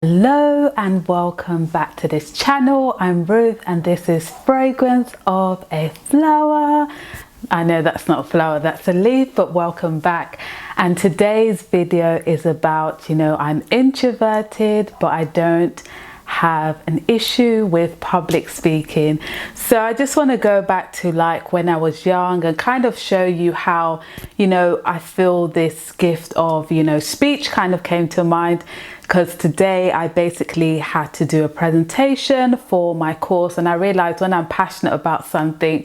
Hello and welcome back to this channel. I'm Ruth and this is Fragrance of a Flower. I know that's not a flower, that's a leaf, but welcome back. And today's video is about, I'm introverted, but I don't have an issue with public speaking. So I just want to go back to like when I was young and kind of show you how, I feel this gift of, speech kind of came to mind. Because today I basically had to do a presentation for my course, and I realized when I'm passionate about something,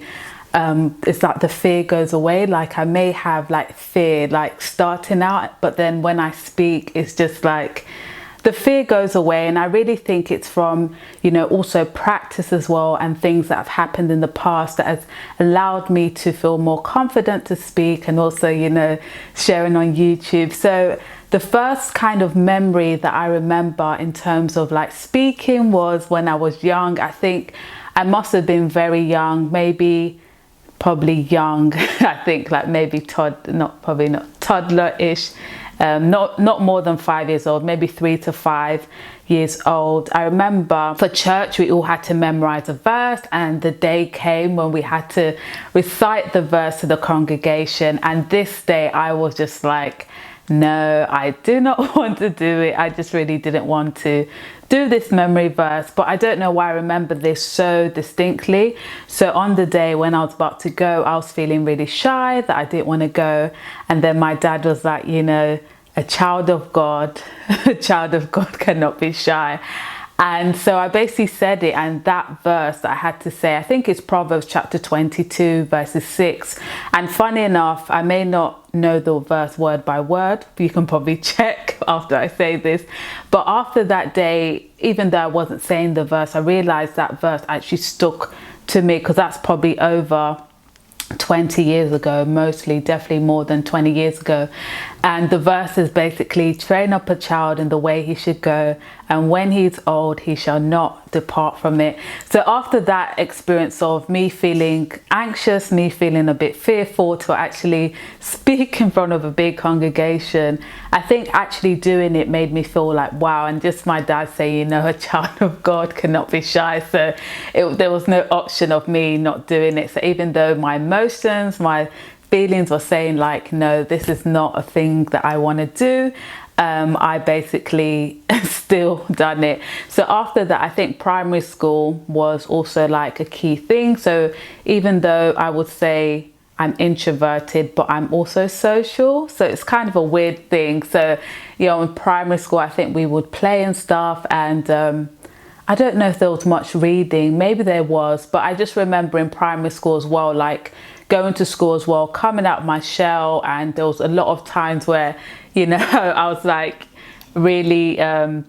it's like the fear goes away. Like I may have like fear like starting out, but then when I speak, it's just like the fear goes away. And I really think it's from, also practice as well, and things that have happened in the past that has allowed me to feel more confident to speak, and also, sharing on YouTube. So the first kind of memory that I remember in terms of like speaking was when I was young. I think I must have been very young, probably young. I think like maybe toddler-ish, not more than 5 years old, maybe 3 to 5 years old. I remember for church we all had to memorize a verse, and the day came when we had to recite the verse to the congregation, and this day I was just like, no, I do not want to do it. I just really didn't want to do this memory verse, but I don't know why I remember this so distinctly. So on the day when I was about to go, I was feeling really shy that I didn't want to go. And then my dad was like, a child of God, a child of God cannot be shy. And so I basically said it, and that verse that I had to say, I think it's Proverbs chapter 22 verses 6. And funny enough, I may not know the verse word by word, but you can probably check after I say this. But after that day, even though I wasn't saying the verse, I realized that verse actually stuck to me, because that's probably over 20 years ago, definitely more than 20 years ago. And the verse is basically, train up a child in the way he should go, and when he's old he shall not depart from it. So after that experience of me feeling anxious, me feeling a bit fearful to actually speak in front of a big congregation, I think actually doing it made me feel like wow. And just my dad saying, a child of God cannot be shy, so there was no option of me not doing it. So even though my emotions, my feelings were saying like, no, this is not a thing that I want to do, I basically still done it. So after that, I think primary school was also like a key thing. So even though I would say I'm introverted, but I'm also social, so it's kind of a weird thing. So in primary school I think we would play and stuff, and I don't know if there was much reading, maybe there was, but I just remember in primary school as well, like going to school as well, coming out my shell. And there was a lot of times where, I was like really, I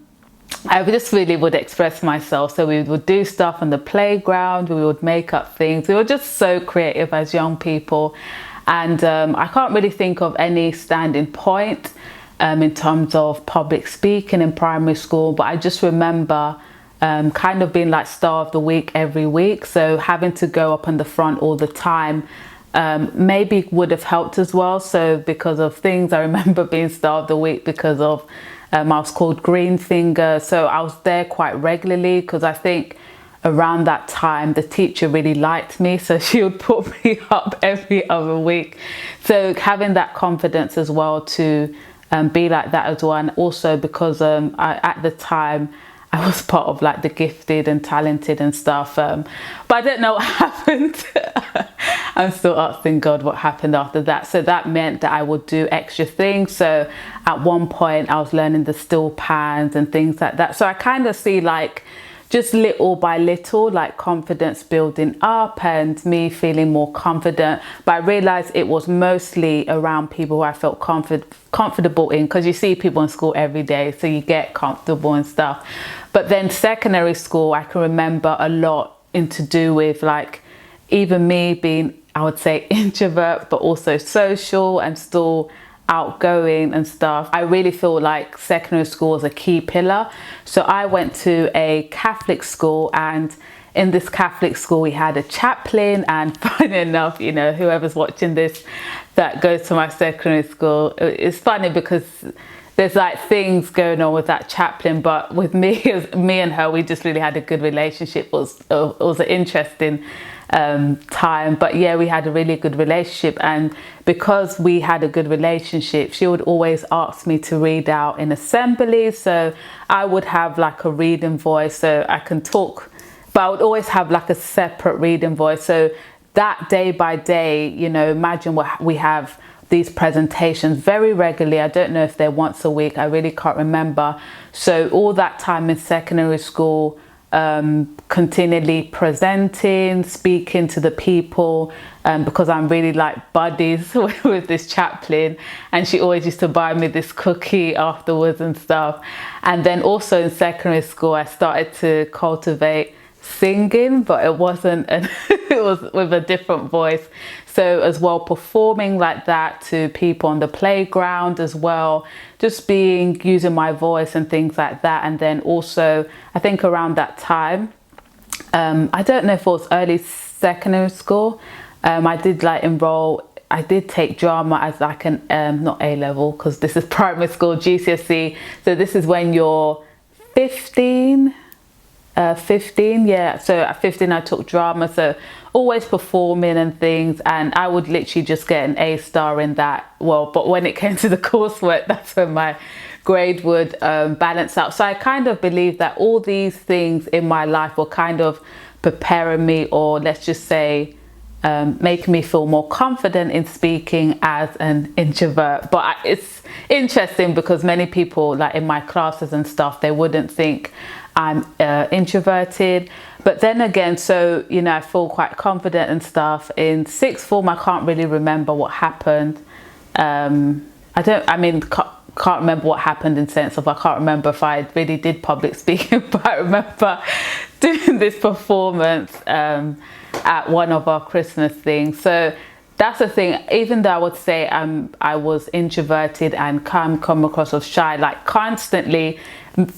just really would express myself. So we would do stuff on the playground, we would make up things. We were just so creative as young people. And I can't really think of any standing point in terms of public speaking in primary school, but I just remember kind of being like star of the week every week. So having to go up on the front all the time maybe would have helped as well. So because of things, I remember being star of the week because of I was called Green Finger. So I was there quite regularly, because I think around that time the teacher really liked me, so she would put me up every other week. So having that confidence as well to be like that as well. And also because at the time I was part of like the gifted and talented and stuff, but I don't know what happened. I'm still asking God what happened after that. So that meant that I would do extra things. So at one point I was learning the steel pans and things like that. So I kind of see like just little by little, like confidence building up and me feeling more confident. But I realized it was mostly around people who I felt comfortable in, because you see people in school every day, so you get comfortable and stuff. But then secondary school, I can remember a lot to do with like even me being, I would say, introvert, but also social and still outgoing and stuff. I really feel like secondary school is a key pillar. So I went to a Catholic school, and in this Catholic school we had a chaplain. And funny enough, whoever's watching this that goes to my secondary school, it's funny because there's like things going on with that chaplain, but with me, me and her, we just really had a good relationship. It was an interesting time, but yeah, we had a really good relationship, and because we had a good relationship, she would always ask me to read out in assemblies. So I would have like a reading voice, so I can talk, but I would always have like a separate reading voice. So that day by day, you know, imagine what we have these presentations very regularly. I don't know if they're once a week, I really can't remember. So all that time in secondary school, continually presenting, speaking to the people, because I'm really like buddies with this chaplain, and she always used to buy me this cookie afterwards and stuff. And then also in secondary school, I started to cultivate singing, but it wasn't it was with a different voice. So as well, performing like that to people on the playground as well, just using my voice and things like that. And then also, I think around that time, I don't know if it was early secondary school, I did like I did take drama as like an not A level, because this is primary school, GCSE. So this is when you're 15, yeah. So at 15 I took drama, so always performing and things, and I would literally just get an A star in that. Well, but when it came to the coursework, that's when my grade would balance out. So I kind of believe that all these things in my life were kind of preparing me, or let's just say making me feel more confident in speaking as an introvert. But it's interesting because many people, like in my classes and stuff, they wouldn't think I'm introverted. But then again, so, you know, I feel quite confident and stuff. In sixth form, I can't really remember what happened. Can't remember what happened in sense of, I can't remember if I really did public speaking, but I remember doing this performance at one of our Christmas things. So that's the thing, even though I would say I was introverted and come across as shy, like constantly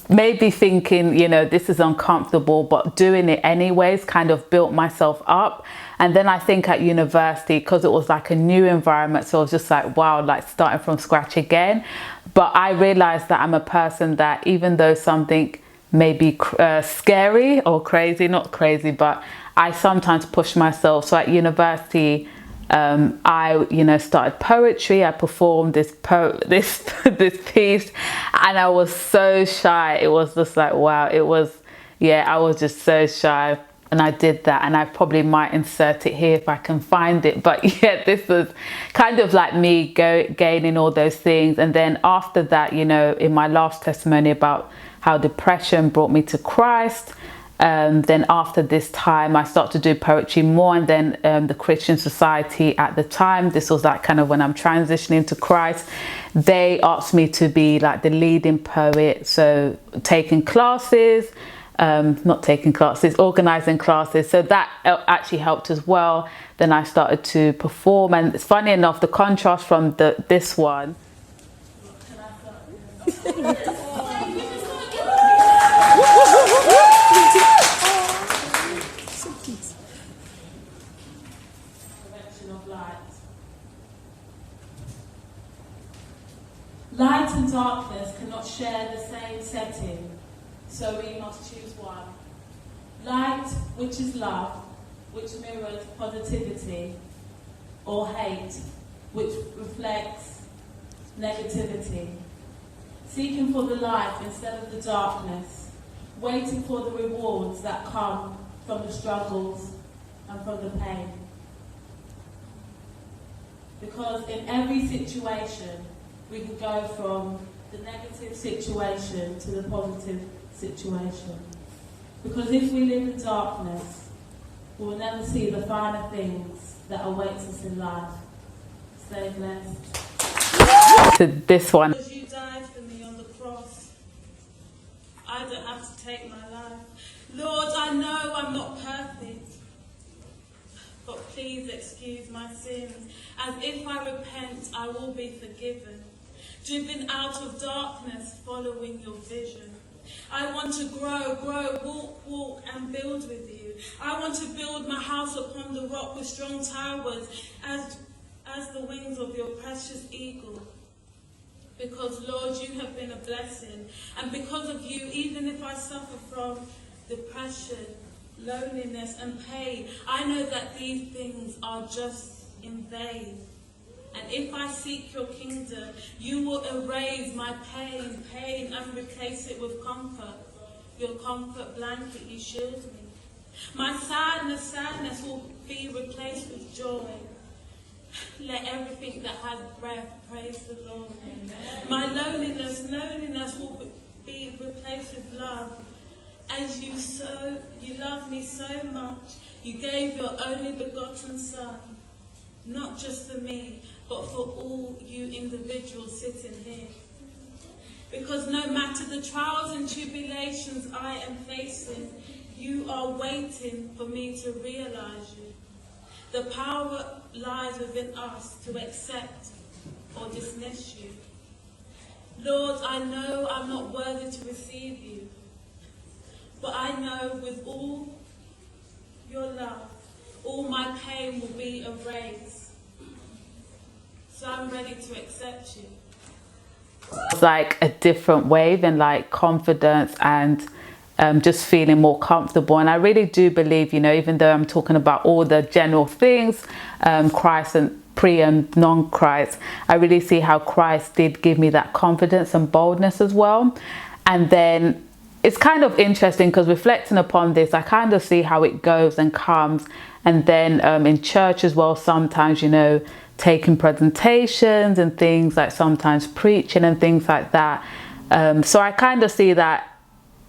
maybe thinking, you know, this is uncomfortable, but doing it anyways kind of built myself up. And then I think at university, because it was like a new environment, so I was just like, wow, like starting from scratch again. But I realized that I'm a person that, even though something may be scary or crazy, not crazy, but I sometimes push myself. So at university, I, you know, started poetry. I performed this piece, and I was so shy. It was just like, wow, it was, yeah, I was just so shy. And I did that, and I probably might insert it here if I can find it. But yeah, this was kind of like me gaining all those things. And then after that, you know, in my last testimony about how depression brought me to Christ, then after this time I started to do poetry more. And then the Christian Society at the time, this was like kind of when I'm transitioning to Christ, they asked me to be like the leading poet. So taking classes, organizing classes. So that actually helped as well. Then I started to perform, and it's funny enough, the contrast from this one. Light and darkness cannot share the same setting, so we must choose one. Light, which is love, which mirrors positivity, or hate, which reflects negativity. Seeking for the light instead of the darkness, waiting for the rewards that come from the struggles and from the pain. Because in every situation, we can go from the negative situation to the positive situation. Because if we live in darkness, we will never see the finer things that awaits us in life. Stay blessed. To this one. Because you died for me on the cross, I don't have to take my life. Lord, I know I'm not perfect, but please excuse my sins. As if I repent, I will be forgiven. Driven out of darkness, following your vision. I want to grow, walk, and build with you. I want to build my house upon the rock with strong towers, as the wings of your precious eagle. because, Lord, you have been a blessing. And because of you, even if I suffer from depression, loneliness and pain, I know that these things are just in vain. And if I seek your kingdom, you will erase my pain, and replace it with comfort. Your comfort blanket, you shield me. My sadness will be replaced with joy. Let everything that has breath praise the Lord. My loneliness will be replaced with love. As you love me so much, you gave your only begotten Son, not just for me, but for all you individuals sitting here. Because no matter the trials and tribulations I am facing, you are waiting for me to realize you. The power lies within us to accept or dismiss you. Lord, I know I'm not worthy to receive you, but I know with all your love, all my pain will be erased. So I'm ready to accept you. It's like a different wave and like confidence and just feeling more comfortable. And I really do believe, you know, even though I'm talking about all the general things, Christ and pre and non-Christ, I really see how Christ did give me that confidence and boldness as well. And then it's kind of interesting because reflecting upon this, I kind of see how it goes and comes. And then in church as well, sometimes, you know, taking presentations and things, like sometimes preaching and things like that. So I kind of see that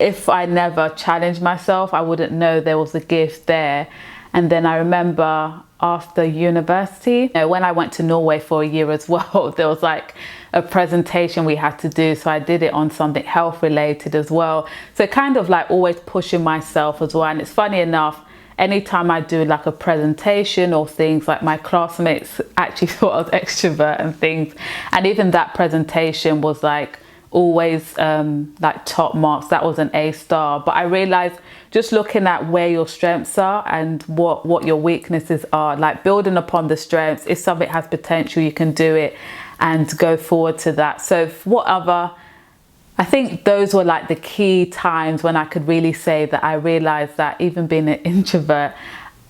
if I never challenged myself, I wouldn't know there was a gift there. And then I remember after university, you know, when I went to Norway for a year as well, there was like a presentation we had to do. So I did it on something health related as well. So kind of like always pushing myself as well. And it's funny enough, anytime I do like a presentation or things, like my classmates actually thought I was extrovert and things. And even that presentation was like always like top marks. That was an A star. But I realized just looking at where your strengths are and what your weaknesses are, like building upon the strengths, if something has potential, you can do it and go forward to that. So I think those were like the key times when I could really say that I realized that even being an introvert,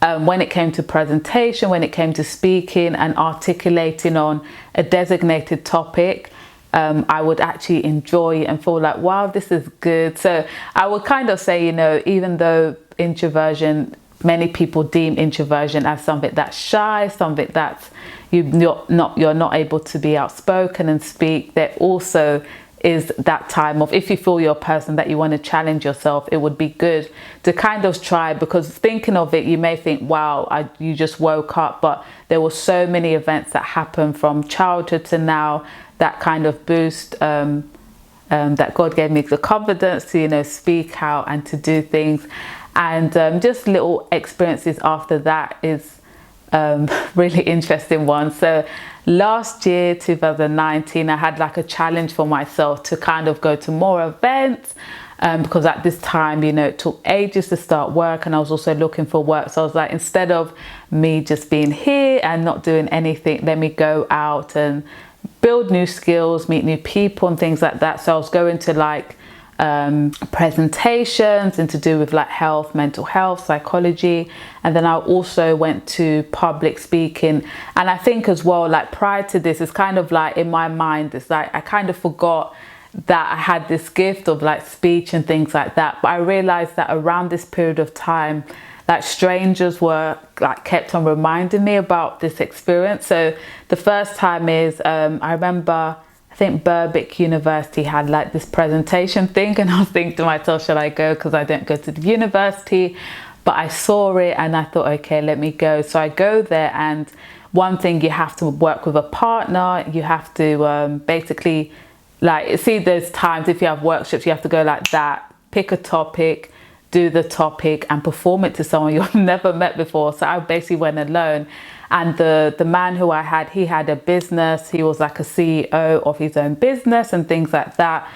when it came to presentation, when it came to speaking and articulating on a designated topic, I would actually enjoy and feel like, wow, this is good. So I would kind of say, you know, even though introversion, many people deem introversion as something that's shy, something that's you're not able to be outspoken and speak, there also is that time of, if you feel you're a person that you want to challenge yourself, it would be good to kind of try, because thinking of it, you may think, wow, you just woke up, but there were so many events that happened from childhood to now that kind of boost that God gave me the confidence to, you know, speak out and to do things. And just little experiences after that is really interesting one. So last year, 2019, I had like a challenge for myself to kind of go to more events, because at this time, you know, it took ages to start work and I was also looking for work. So I was like, instead of me just being here and not doing anything, let me go out and build new skills, meet new people and things like that. So I was going to like presentations and to do with like health, mental health, psychology. And then I also went to public speaking. And I think as well, like prior to this, it's kind of like in my mind, it's like I kind of forgot that I had this gift of like speech and things like that. But I realized that around this period of time, like strangers were like kept on reminding me about this experience. So the first time is I remember, I think Berwick University had like this presentation thing, and I was thinking to myself, should I go, because I don't go to the university? But I saw it and I thought, okay, let me go. So I go there, and one thing, you have to work with a partner. You have to basically, like, see, there's times if you have workshops, you have to go like that, pick a topic, do the topic and perform it to someone you've never met before. So I basically went alone. And the man who I had, he had a business. He was like a CEO of his own business and things like that.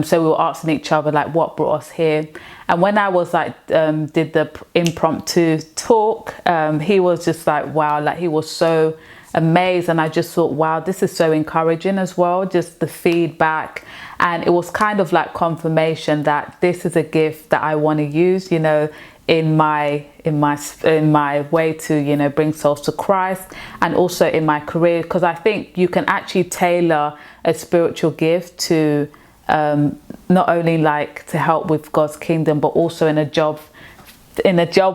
So we were asking each other like, what brought us here? And when I was like, did the impromptu talk, he was just like, wow, like he was so amazed, and I just thought, wow, this is so encouraging as well, just the feedback. And it was kind of like confirmation that this is a gift that I want to use, you know, in my way to, you know, bring souls to Christ, and also in my career, because I think you can actually tailor a spiritual gift to not only like to help with God's kingdom, but also in a job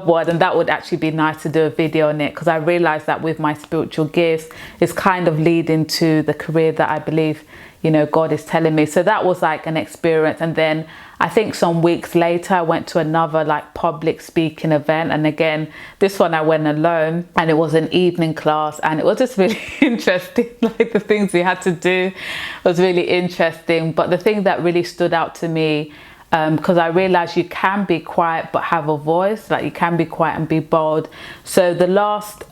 world. And that would actually be nice to do a video on it, because I realized that with my spiritual gifts, it's kind of leading to the career that I believe, you know, God is telling me. So that was like an experience. And then I think some weeks later I went to another like public speaking event, and again this one I went alone, and it was an evening class, and it was just really interesting. Like the things we had to do was really interesting. But the thing that really stood out to me, because I realized you can be quiet but have a voice, like you can be quiet and be bold. So the last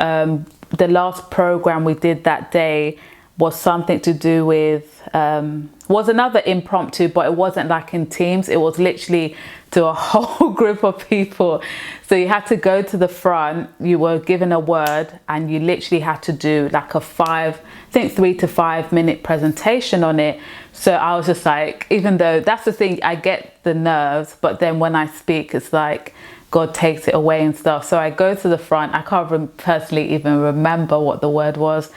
program we did that day was something to do with was another impromptu, but it wasn't like in teams, it was literally to a whole group of people. So you had to go to the front, you were given a word, and you literally had to do like a 3 to 5 minute presentation on it. So I was just like, even though that's the thing, I get the nerves, but then when I speak, it's like God takes it away and stuff. So I go to the front, I can't personally even remember what the word was.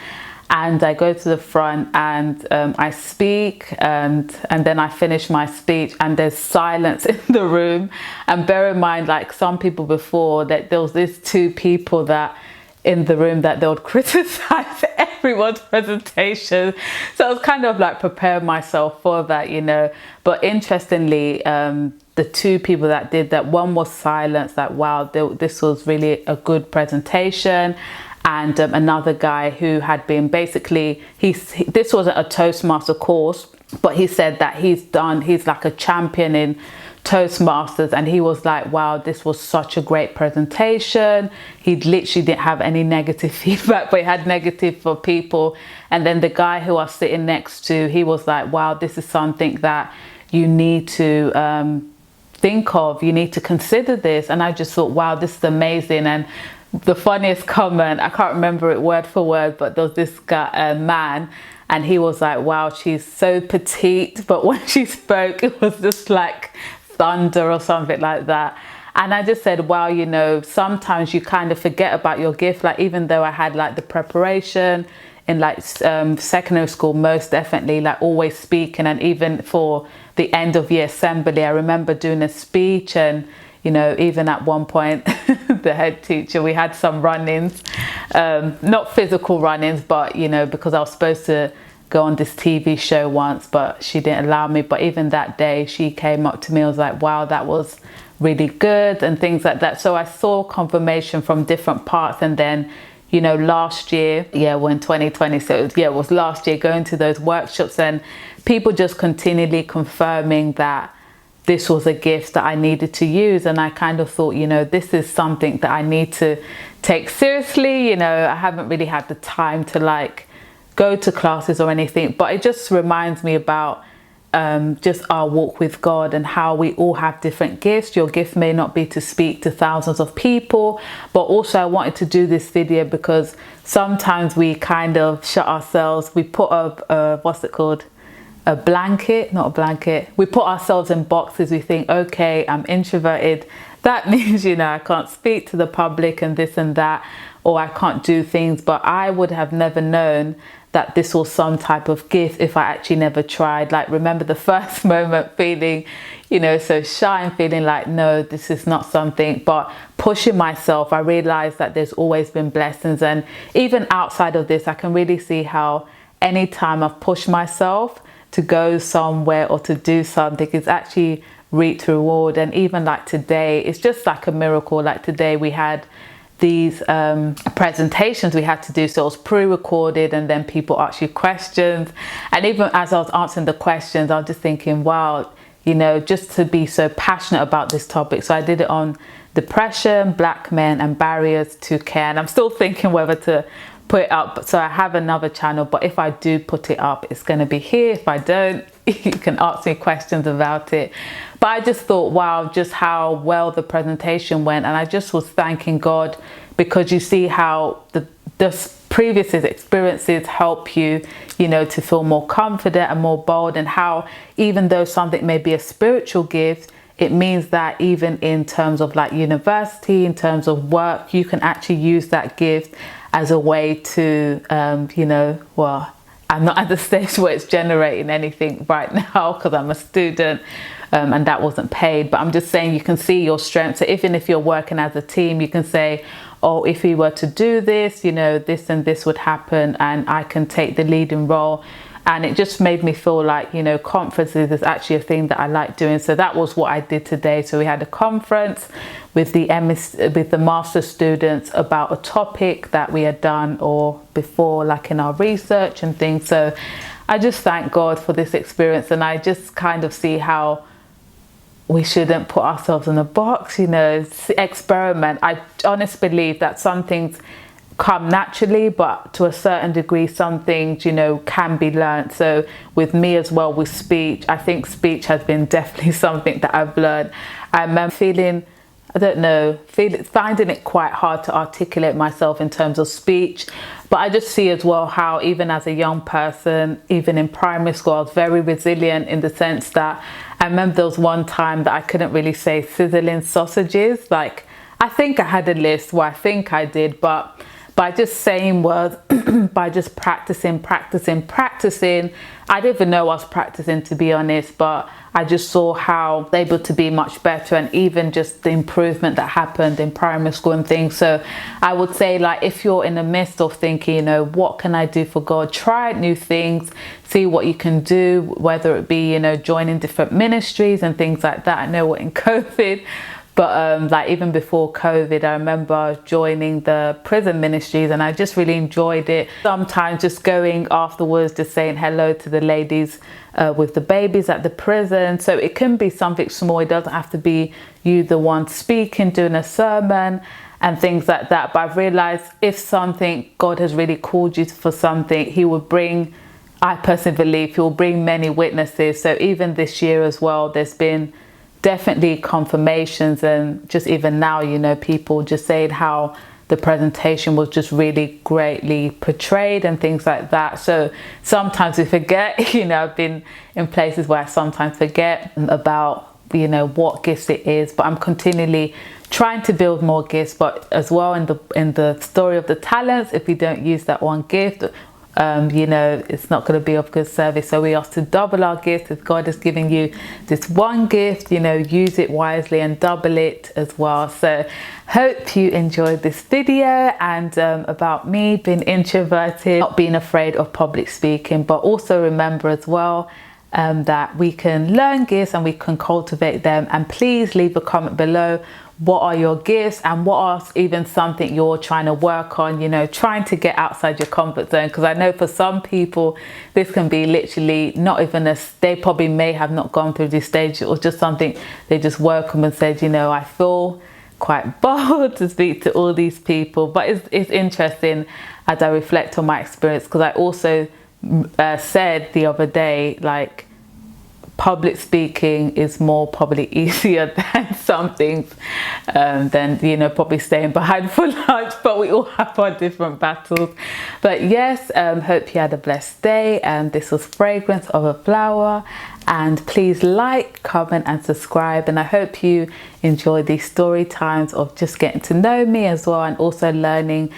And I go to the front, and I speak, and then I finish my speech, and there's silence in the room. And bear in mind, like some people before, that there was these 2 people that in the room that they would criticize everyone's presentation. So I was kind of like preparing myself for that, you know. But interestingly, the 2 people that did that, one was silence, like, wow, this was really a good presentation. And another guy who had been basically, this wasn't a Toastmaster course, but he said that he's like a champion in Toastmasters, and he was like, wow, this was such a great presentation. He literally didn't have any negative feedback, but he had negative for people. And then the guy who I was sitting next to, he was like, wow, this is something that you need to think of, you need to consider this. And I just thought, wow, this is amazing. And the funniest comment, I can't remember it word for word, but there was this guy, man, and he was like, wow, she's so petite, but when she spoke, it was just like thunder or something like that. And I just said, wow, you know, sometimes you kind of forget about your gift. Like, even though I had like the preparation in like secondary school, most definitely, like always speaking, and even for the end of year assembly, I remember doing a speech. And you know, even at one point, the head teacher, we had some run-ins, not physical run-ins, but, you know, because I was supposed to go on this TV show once, but she didn't allow me. But even that day, she came up to me, I was like, wow, that was really good, and things like that. So I saw confirmation from different parts. And then, you know, last year, we're in 2020, so it was last year, going to those workshops, and people just continually confirming that this was a gift that I needed to use. And I kind of thought, you know, this is something that I need to take seriously. You know, I haven't really had the time to like go to classes or anything, but it just reminds me about just our walk with God, and how we all have different gifts. Your gift may not be to speak to thousands of people, but also I wanted to do this video because sometimes we kind of shut ourselves, we put a what's it called? A blanket, not a blanket. We put ourselves in boxes. We think, okay, I'm introverted. That means, you know, I can't speak to the public and this and that, or I can't do things. But I would have never known that this was some type of gift if I actually never tried. Like, remember the first moment feeling, you know, so shy and feeling like, no, this is not something, but pushing myself, I realized that there's always been blessings. And even outside of this, I can really see how anytime I've pushed myself to go somewhere or to do something, is actually reaped reward. And even like today, it's just like a miracle. Like today we had these presentations we had to do, so it was pre-recorded, and then people asked you questions. And even as I was answering the questions, I was just thinking, wow, you know, just to be so passionate about this topic. So I did it on depression, black men, and barriers to care. And I'm still thinking whether to put it up. So I have another channel, but if I do put it up, it's going to be here. If I don't, you can ask me questions about it. But I just thought, wow, just how well the presentation went. And I just was thanking God, because you see how the previous experiences help you, you know, to feel more confident and more bold, and how even though something may be a spiritual gift, it means that even in terms of like university, in terms of work, you can actually use that gift as a way to, you know, well, I'm not at the stage where it's generating anything right now because I'm a student, and that wasn't paid, but I'm just saying you can see your strength. So even if you're working as a team, you can say, oh, if we were to do this, you know, this and this would happen, and I can take the leading role. And it just made me feel like, you know, conferences is actually a thing that I like doing. So that was what I did today. So we had a conference with the master students about a topic that we had done or before, like in our research and things. So I just thank God for this experience, and I just kind of see how we shouldn't put ourselves in a box, you know, experiment. I honestly believe that some things come naturally, but to a certain degree some things, you know, can be learned. So with me as well, with speech, I think speech has been definitely something that I've learned. I remember feeling, I don't know, finding it quite hard to articulate myself in terms of speech, but I just see as well how even as a young person, even in primary school, I was very resilient in the sense that I remember there was one time that I couldn't really say sizzling sausages. Like, I think I had a list, well, I think I did, but by just saying words, by just practicing. I didn't even know I was practicing, to be honest, but I just saw how I was able to be much better, and even just the improvement that happened in primary school and things. So I would say, like, if you're in the midst of thinking, you know, what can I do for God? Try new things, see what you can do, whether it be, you know, joining different ministries and things like that. I know we're in COVID, but like even before COVID, I remember joining the prison ministries, and I just really enjoyed it. Sometimes just going afterwards, just saying hello to the ladies with the babies at the prison. So it can be something small. It doesn't have to be you the one speaking, doing a sermon and things like that. But I've realized if something, God has really called you for something, he will bring, I personally believe he will bring many witnesses. So even this year as well, there's been definitely confirmations, and just even now, you know, people just saying how the presentation was just really greatly portrayed and things like that. So sometimes we forget, you know, I've been in places where I sometimes forget about, you know, what gifts it is, but I'm continually trying to build more gifts. But as well, in the story of the talents, if we don't use that one gift, you know, it's not going to be of good service. So we ask to double our gift. If God is giving you this one gift, you know, use it wisely and double it as well. So hope you enjoyed this video, and about me being introverted, not being afraid of public speaking, but also remember as well that we can learn gifts and we can cultivate them. And please leave a comment below. What are your gifts, and what are even something you're trying to work on, you know, trying to get outside your comfort zone? Because I know for some people this can be literally not even they probably may have not gone through this stage, or just something they just woke up and said, you know, I feel quite bold to speak to all these people. But it's interesting as I reflect on my experience, because I also said the other day, like, public speaking is more probably easier than some things, than, you know, probably staying behind for lunch, but we all have our different battles. But yes, hope you had a blessed day, and this was Fragrance of a Flower, and please like, comment and subscribe. And I hope you enjoy these story times of just getting to know me as well, and also learning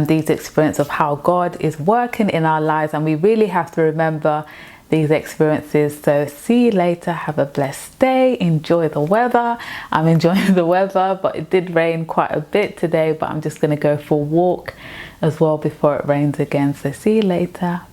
these experiences of how God is working in our lives, and we really have to remember these experiences. So see you later. Have a blessed day. Enjoy the weather. I'm enjoying the weather, but it did rain quite a bit today, but I'm just going to go for a walk as well before it rains again. So see you later.